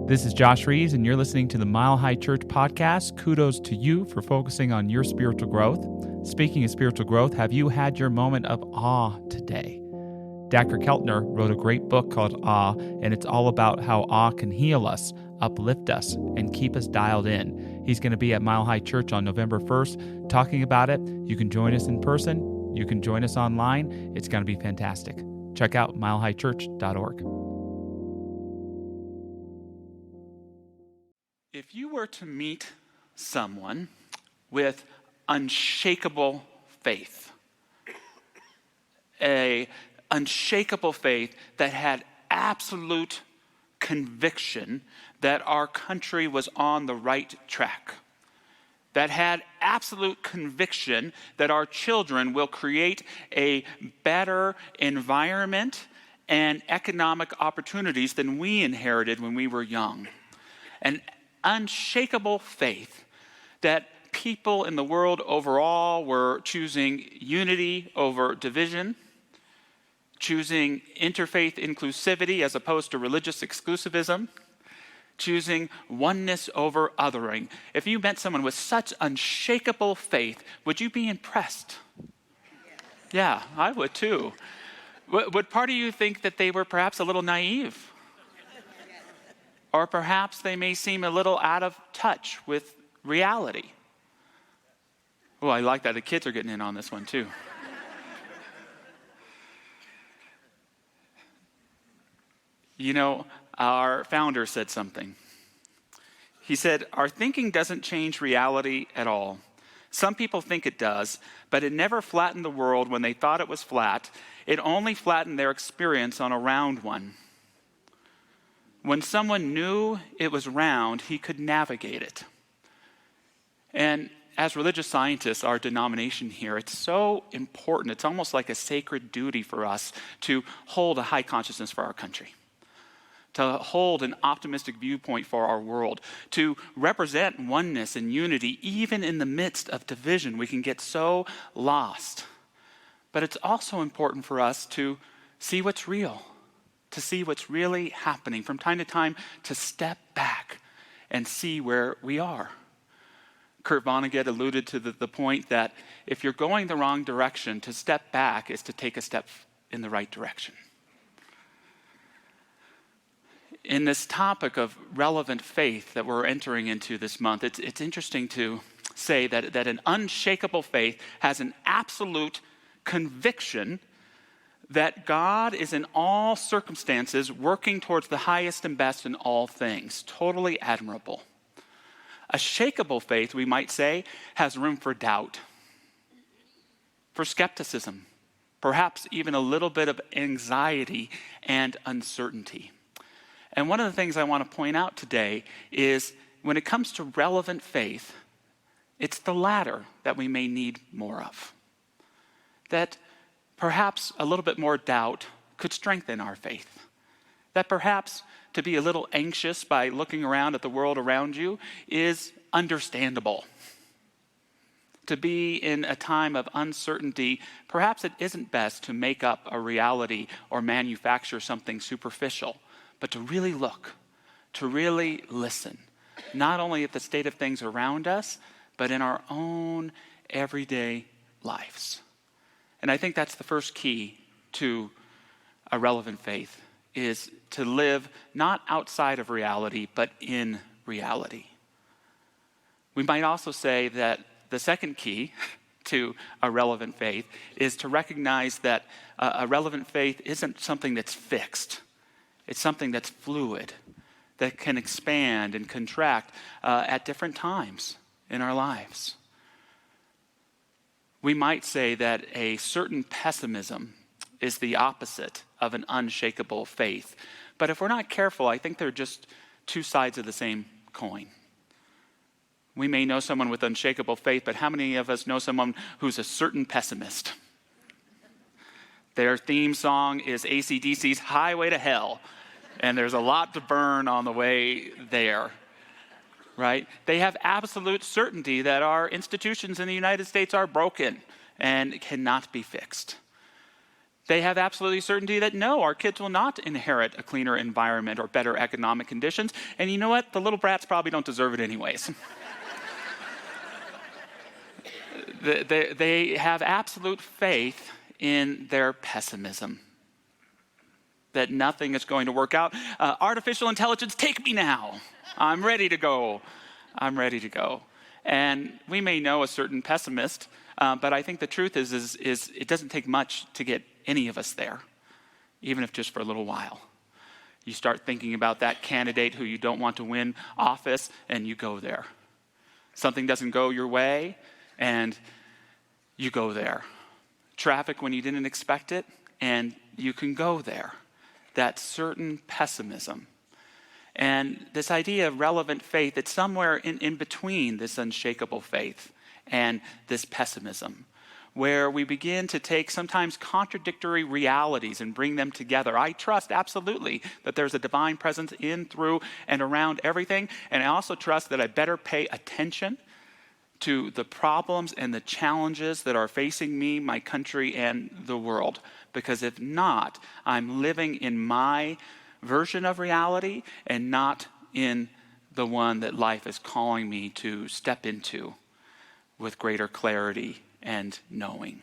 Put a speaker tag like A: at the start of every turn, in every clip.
A: This is Josh Reeves, and you're listening to the Mile High Church podcast. Kudos to you for focusing on your spiritual growth. Speaking of spiritual growth, have you had your moment of awe today? Dr. Keltner wrote a great book called Awe, and it's all about how awe can heal us, uplift us, and keep us dialed in. He's going to be at Mile High Church on November 1st talking about it. You can join us in person. You can join us online. It's going to be fantastic. Check out milehighchurch.org.
B: If you were to meet someone with unshakable faith, a unshakable faith that had absolute conviction that our country was on the right track, that had absolute conviction that our children will create a better environment and economic opportunities than we inherited when we were young, an unshakable faith that people in the world overall were choosing unity over division, choosing interfaith inclusivity as opposed to religious exclusivism, choosing oneness over othering. If you met someone with such unshakable faith, would you be impressed? Yeah, I would too. Would part of you think that they were perhaps a little naive? Or perhaps they may seem a little out of touch with reality? Oh, I like that. The kids are getting in on this one too. You know, our founder said something. He said, "Our thinking doesn't change reality at all. Some people think it does, but it never flattened the world when they thought it was flat. It only flattened their experience on a round one. When someone knew it was round, he could navigate it." And as religious scientists, our denomination here, it's so important. It's almost like a sacred duty for us to hold a high consciousness for our country, to hold an optimistic viewpoint for our world, to represent oneness and unity, even in the midst of division. We can get so lost. But it's also important for us to see what's real, to see what's really happening, from time to time to step back and see where we are. Kurt Vonnegut alluded to the point that if you're going the wrong direction, to step back is to take a step in the right direction. In this topic of relevant faith that we're entering into this month, it's interesting to say that an unshakable faith has an absolute conviction that God is in all circumstances working towards the highest and best in all things. Totally admirable. A shakeable faith, we might say, has room for doubt, for skepticism, perhaps even a little bit of anxiety and uncertainty. And one of the things I want to point out today is when it comes to relevant faith, it's the latter that we may need more of. That perhaps a little bit more doubt could strengthen our faith. That perhaps to be a little anxious by looking around at the world around you is understandable. To be in a time of uncertainty, perhaps it isn't best to make up a reality or manufacture something superficial, but to really look, to really listen, not only at the state of things around us, but in our own everyday lives. And I think that's the first key to a relevant faith, is to live not outside of reality, but in reality. We might also say that the second key to a relevant faith is to recognize that a relevant faith isn't something that's fixed. It's something that's fluid, that can expand and contract at different times in our lives. We might say that a certain pessimism is the opposite of an unshakable faith. But if we're not careful, I think they're just two sides of the same coin. We may know someone with unshakable faith, but how many of us know someone who's a certain pessimist? Their theme song is AC/DC's Highway to Hell, and there's a lot to burn on the way there, right? They have absolute certainty that our institutions in the United States are broken and cannot be fixed. They have absolutely certainty that no, our kids will not inherit a cleaner environment or better economic conditions. And you know what? The little brats probably don't deserve it anyways. They have absolute faith in their pessimism, that nothing is going to work out. Artificial intelligence, take me now. I'm ready to go. I'm ready to go. And we may know a certain pessimist, but I think the truth is it doesn't take much to get any of us there, even if just for a little while. You start thinking about that candidate who you don't want to win office, and you go there. Something doesn't go your way, and you go there. Traffic when you didn't expect it, and you can go there. That certain pessimism. And this idea of relevant faith, it's somewhere in between this unshakable faith and this pessimism, where we begin to take sometimes contradictory realities and bring them together. I trust absolutely that there's a divine presence in, through, and around everything. And I also trust that I better pay attention to the problems and the challenges that are facing me, my country, and the world. Because if not, I'm living in my version of reality and not in the one that life is calling me to step into with greater clarity and knowing.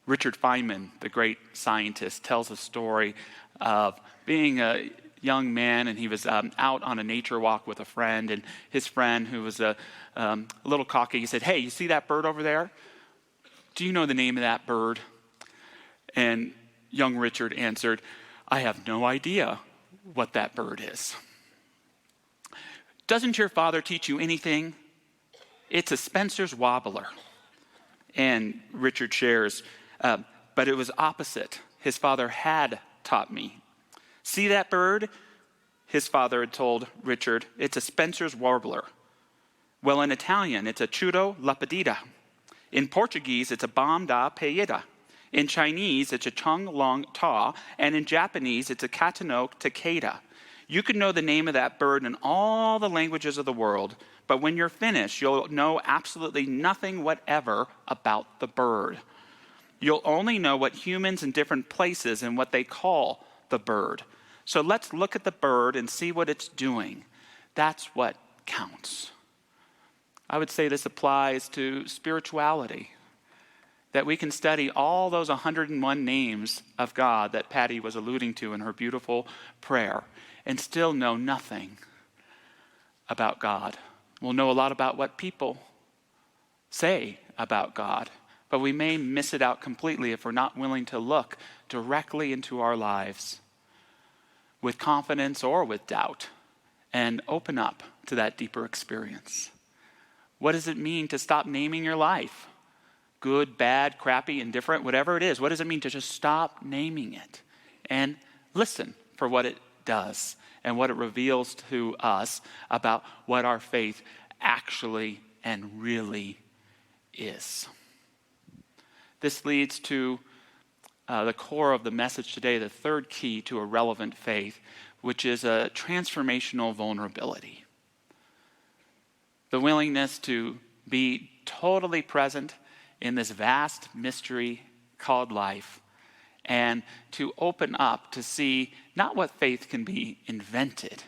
B: Richard Feynman, the great scientist, tells a story of being a young man, and he was out on a nature walk with a friend, and his friend, who was a little cocky, he said, "Hey, you see that bird over there? Do you know the name of that bird?" And young Richard answered, "I have no idea what that bird is." "Doesn't your father teach you anything?" "It's a Spencer's warbler." And Richard shares, but it was opposite. His father had taught me. "See that bird?" His father had told Richard, "It's a Spencer's warbler." "Well, in Italian, it's a chudo lapidida. In Portuguese, it's a bam da peida. In Chinese, it's a chung long ta. And in Japanese, it's a katano takeda. You could know the name of that bird in all the languages of the world, but when you're finished, you'll know absolutely nothing whatever about the bird. You'll only know what humans in different places and what they call the bird. So let's look at the bird and see what it's doing. That's what counts." I would say this applies to spirituality, that we can study all those 101 names of God that Patty was alluding to in her beautiful prayer and still know nothing about God. We'll know a lot about what people say about God, but we may miss it out completely if we're not willing to look directly into our lives with confidence or with doubt and open up to that deeper experience. What does it mean to stop naming your life? Good, bad, crappy, indifferent, whatever it is. What does it mean to just stop naming it and listen for what it does and what it reveals to us about what our faith actually and really is? This leads to the core of the message today, the third key to a relevant faith, which is a transformational vulnerability. The willingness to be totally present in this vast mystery called life, and to open up to see not what faith can be invented,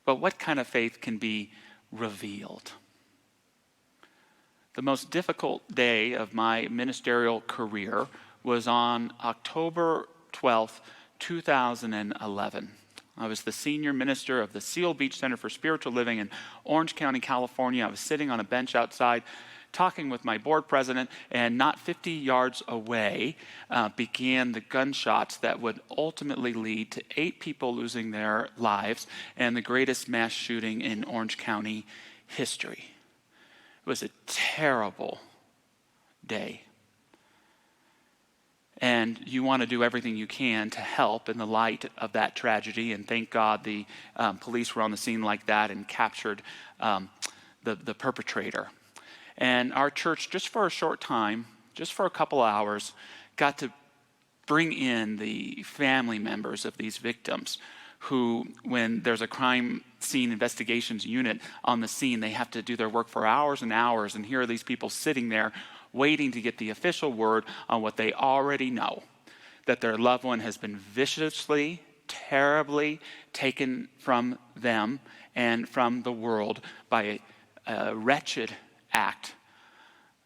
B: but what kind of faith can be revealed. The most difficult day of my ministerial career was on October 12th, 2011. I was the senior minister of the Seal Beach Center for Spiritual Living in Orange County, California. I was sitting on a bench outside talking with my board president, and not 50 yards away began the gunshots that would ultimately lead to 8 people losing their lives and the greatest mass shooting in Orange County history. It was a terrible day. And you want to do everything you can to help in the light of that tragedy. And thank God the police were on the scene like that and captured the perpetrator. And our church, just for a short time, just for a couple hours, got to bring in the family members of these victims who, when there's a crime scene investigations unit on the scene, they have to do their work for hours and hours. And here are these people sitting there waiting to get the official word on what they already know, that their loved one has been viciously, terribly taken from them and from the world by a wretched act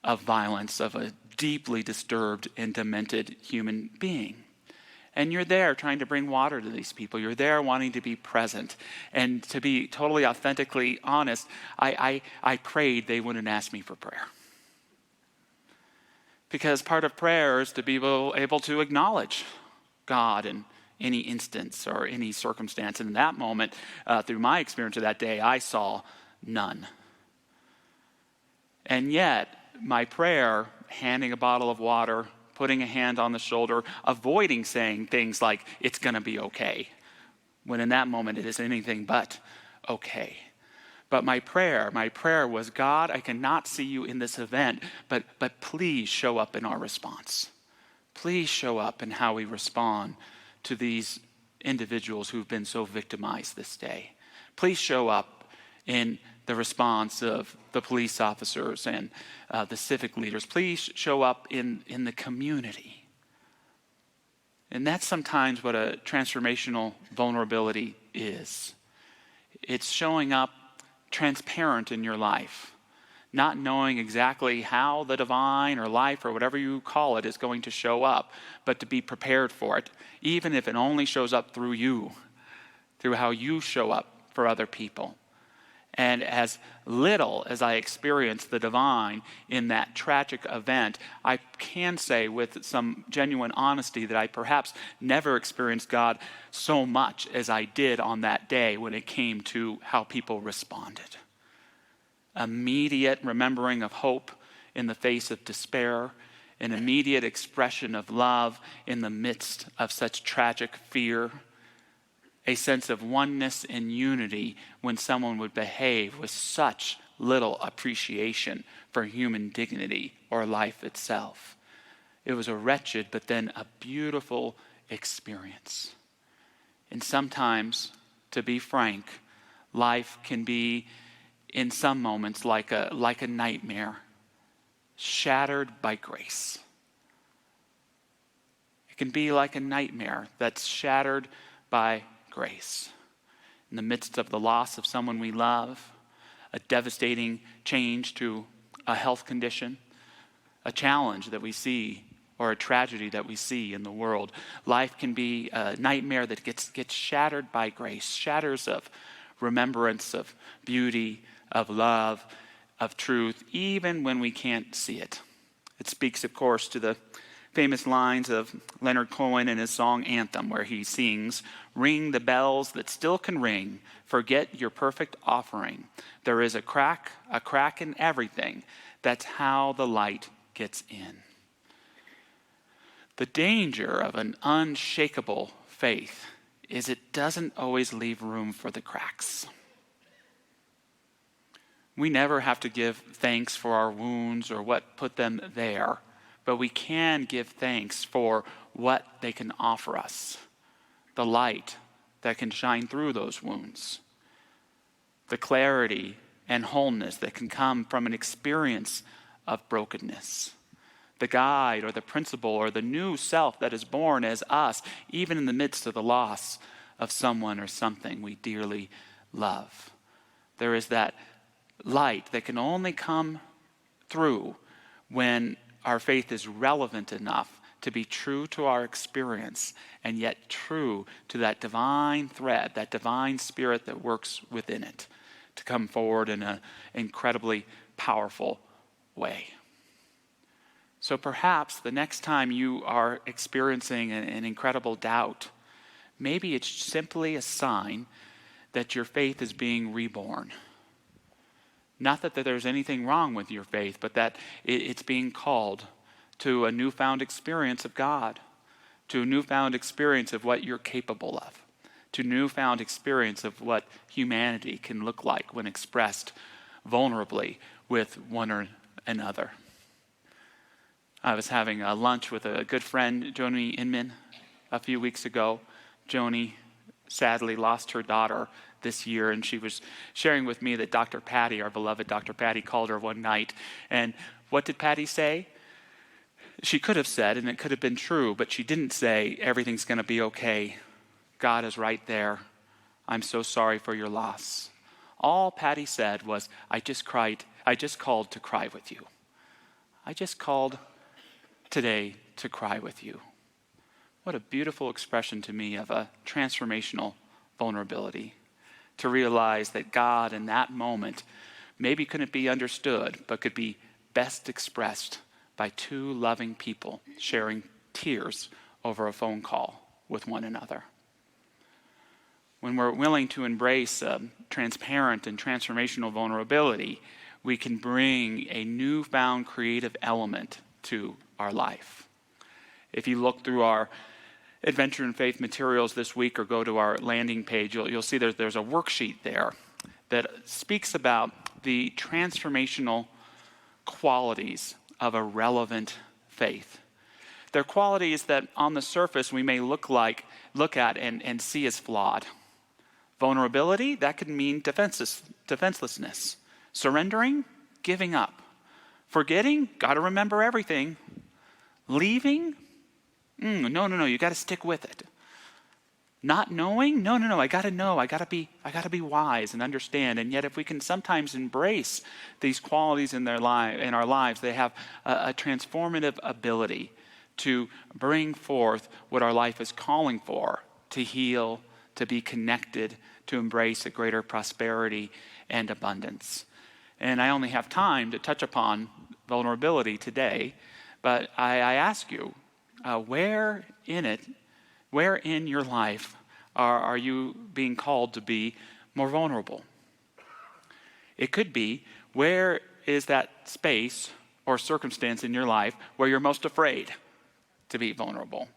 B: of violence of a deeply disturbed and demented human being. And you're there trying to bring water to these people. You're there wanting to be present. And to be totally authentically honest, I prayed they wouldn't ask me for prayer. Because part of prayer is to be able to acknowledge God in any instance or any circumstance. And in that moment, through my experience of that day, I saw none. And yet, my prayer, handing a bottle of water, putting a hand on the shoulder, avoiding saying things like, it's going to be okay, when in that moment it is anything but okay. But my prayer was, God, I cannot see you in this event, but please show up in our response. Please show up in how we respond to these individuals who've been so victimized this day. Please show up in the response of the police officers and the civic leaders. Please show up in the community. And that's sometimes what a transformational vulnerability is. It's showing up transparent in your life, not knowing exactly how the divine or life or whatever you call it is going to show up, but to be prepared for it, even if it only shows up through you, through how you show up for other people. And as little as I experienced the divine in that tragic event, I can say with some genuine honesty that I perhaps never experienced God so much as I did on that day when it came to how people responded. Immediate remembering of hope in the face of despair, an immediate expression of love in the midst of such tragic fear, a sense of oneness and unity when someone would behave with such little appreciation for human dignity or life itself. It was a wretched, but then a beautiful experience. And sometimes, to be frank, life can be, in some moments, like a nightmare, shattered by grace. It can be like a nightmare that's shattered by grace. In the midst of the loss of someone we love, a devastating change to a health condition, a challenge that we see, or a tragedy that we see in the world, life can be a nightmare that gets shattered by grace, shatters of remembrance, of beauty, of love, of truth, even when we can't see it. It speaks, of course, to the famous lines of Leonard Cohen in his song Anthem, where he sings, "Ring the bells that still can ring, forget your perfect offering. There is a crack in everything. That's how the light gets in." The danger of an unshakable faith is it doesn't always leave room for the cracks. We never have to give thanks for our wounds or what put them there, but we can give thanks for what they can offer us, the light that can shine through those wounds, the clarity and wholeness that can come from an experience of brokenness, the guide or the principle or the new self that is born as us, even in the midst of the loss of someone or something we dearly love. There is that light that can only come through when our faith is relevant enough to be true to our experience and yet true to that divine thread, that divine spirit that works within it, to come forward in an incredibly powerful way. So perhaps the next time you are experiencing an incredible doubt, maybe it's simply a sign that your faith is being reborn. Not that there's anything wrong with your faith, but that it's being called to a newfound experience of God, to a newfound experience of what you're capable of, to a newfound experience of what humanity can look like when expressed vulnerably with one another. I was having a lunch with a good friend, Joni Inman, a few weeks ago. Joni sadly lost her daughter this year, and she was sharing with me that Dr. Patty, our beloved Dr. Patty, called her one night. And what did Patty say? She could have said, and it could have been true, but she didn't say, everything's going to be okay. God is right there. I'm so sorry for your loss. All Patty said was, I just called to cry with you. I just called today to cry with you. What a beautiful expression to me of a transformational vulnerability. To realize that God in that moment maybe couldn't be understood, but could be best expressed by two loving people sharing tears over a phone call with one another. When we're willing to embrace transparent and transformational vulnerability, we can bring a newfound creative element to our life. If you look through our Adventure in Faith materials this week or go to our landing page, you'll see there's a worksheet there that speaks about the transformational qualities of a relevant faith. They're qualities that on the surface we may look at and see as flawed. Vulnerability, that could mean defenselessness. Surrendering, giving up. Forgetting, got to remember everything. Leaving, no, you got to stick with it. Not knowing, no, I got to know. I got to be wise and understand. And yet, if we can sometimes embrace these qualities in our lives, they have a transformative ability to bring forth what our life is calling for: to heal, to be connected, to embrace a greater prosperity and abundance. And I only have time to touch upon vulnerability today, but I ask you, where in your life are you being called to be more vulnerable? It could be, where is that space or circumstance in your life where you're most afraid to be vulnerable?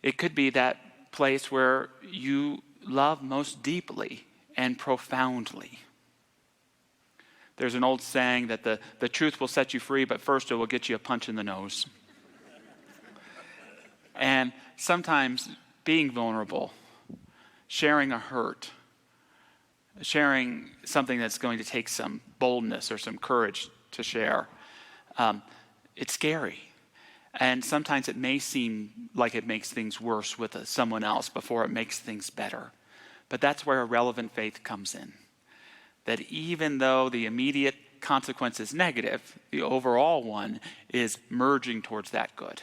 B: It could be that place where you love most deeply and profoundly. There's an old saying that the truth will set you free, but first it will get you a punch in the nose. And sometimes being vulnerable, sharing a hurt, sharing something that's going to take some boldness or some courage to share, it's scary. And sometimes it may seem like it makes things worse with someone else before it makes things better. But that's where a relevant faith comes in. That even though the immediate consequence is negative, the overall one is merging towards that good,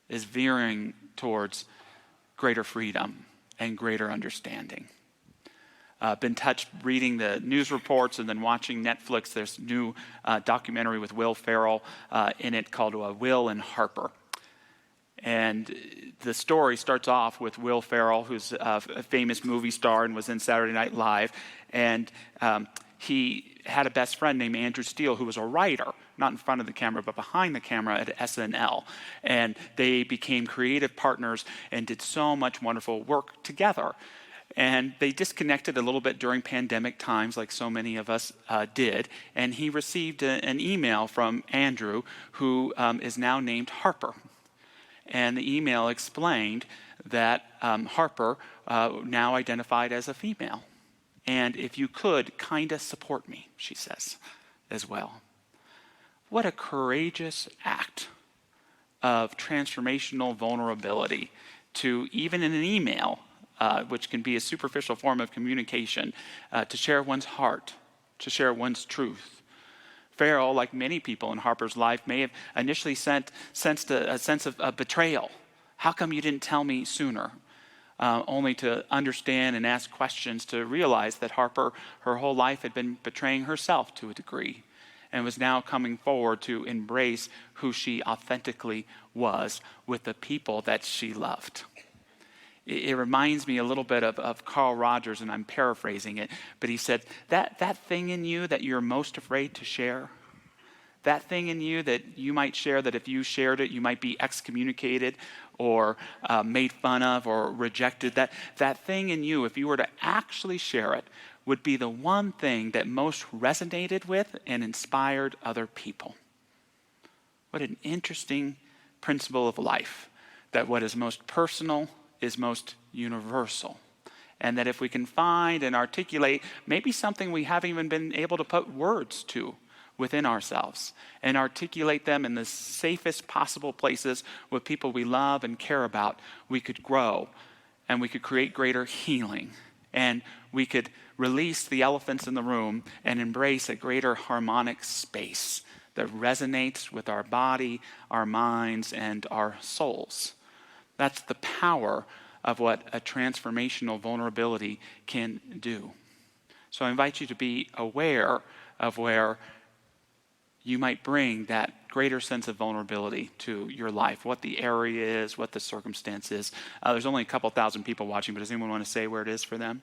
B: is veering towards greater freedom and greater understanding. Been touched reading the news reports and then watching Netflix. There's a new documentary with Will Ferrell in it called Will and Harper. And the story starts off with Will Ferrell, who's a famous movie star and was in Saturday Night Live. And he had a best friend named Andrew Steele, who was a writer, not in front of the camera, but behind the camera at SNL. And they became creative partners and did so much wonderful work together. And they disconnected a little bit during pandemic times, like so many of us did. And he received an email from Andrew, who is now named Harper. And the email explained that Harper now identified as a female. And if you could, kind of support me, she says, as well. What a courageous act of transformational vulnerability to, even in an email, which can be a superficial form of communication, to share one's heart, to share one's truth. Farrell, like many people in Harper's life, may have initially sensed a sense of betrayal. How come you didn't tell me sooner? Only to understand and ask questions to realize that Harper, her whole life, had been betraying herself to a degree and was now coming forward to embrace who she authentically was with the people that she loved. It reminds me a little bit of Carl Rogers, and I'm paraphrasing it, but he said, that thing in you that you're most afraid to share, that thing in you that you might share, that if you shared it, you might be excommunicated or made fun of or rejected, that thing in you, if you were to actually share it, would be the one thing that most resonated with and inspired other people. What an interesting principle of life, that what is most personal is most universal. And that if we can find and articulate maybe something we haven't even been able to put words to, within ourselves and articulate them in the safest possible places with people we love and care about, we could grow and we could create greater healing and we could release the elephants in the room and embrace a greater harmonic space that resonates with our body, our minds, and our souls. That's the power of what a transformational vulnerability can do. So I invite you to be aware of where you might bring that greater sense of vulnerability to your life, what the area is, what the circumstance is. There's only a couple thousand people watching, but does anyone want to say where it is for them?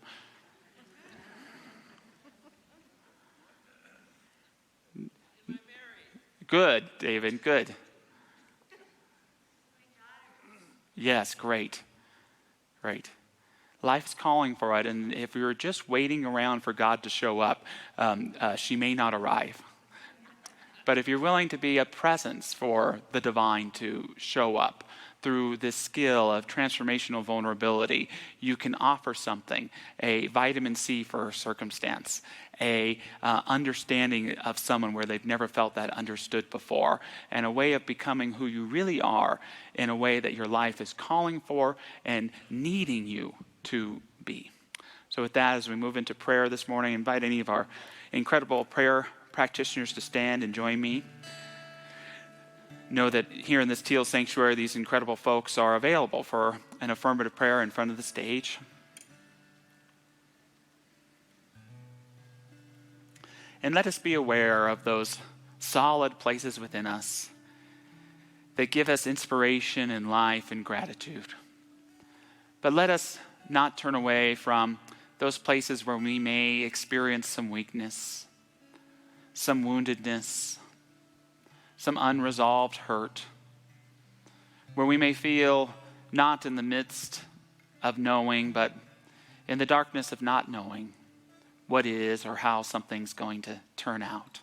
B: Good, David, good. Yes, great. Great. Life's calling for it, and if we were just waiting around for God to show up, she may not arrive. But if you're willing to be a presence for the divine to show up through this skill of transformational vulnerability, you can offer something, a vitamin C for a circumstance, a understanding of someone where they've never felt that understood before, and a way of becoming who you really are in a way that your life is calling for and needing you to be. So with that, as we move into prayer this morning, I invite any of our incredible prayer practitioners to stand and join me. Know that here in this Teal Sanctuary, these incredible folks are available for an affirmative prayer in front of the stage. And let us be aware of those solid places within us that give us inspiration and life and gratitude. But let us not turn away from those places where we may experience some weakness, some woundedness, some unresolved hurt, where we may feel not in the midst of knowing, but in the darkness of not knowing what is or how something's going to turn out.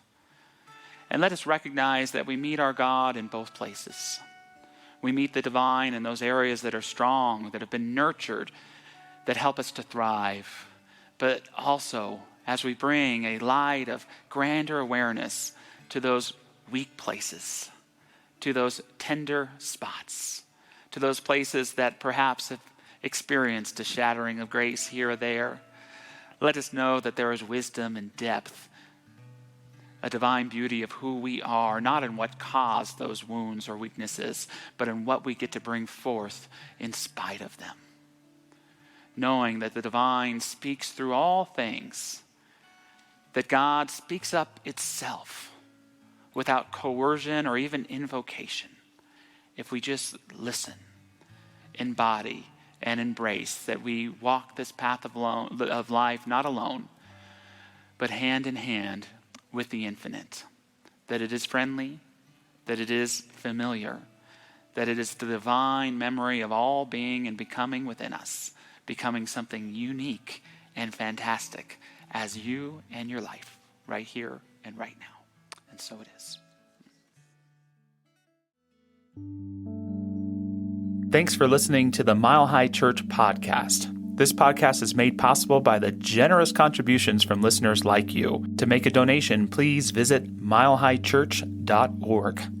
B: And let us recognize that we meet our God in both places. We meet the divine in those areas that are strong, that have been nurtured, that help us to thrive, but also as we bring a light of grander awareness to those weak places, to those tender spots, to those places that perhaps have experienced a shattering of grace here or there. Let us know that there is wisdom and depth, a divine beauty of who we are, not in what caused those wounds or weaknesses, but in what we get to bring forth in spite of them. Knowing that the divine speaks through all things, that God speaks up itself without coercion or even invocation, if we just listen, embody, and embrace that we walk this path of life not alone, but hand in hand with the infinite, that it is friendly, that it is familiar, that it is the divine memory of all being and becoming within us, becoming something unique and fantastic as you and your life, right here and right now. And so it is.
A: Thanks for listening to the Mile High Church podcast. This podcast is made possible by the generous contributions from listeners like you. To make a donation, please visit milehighchurch.org.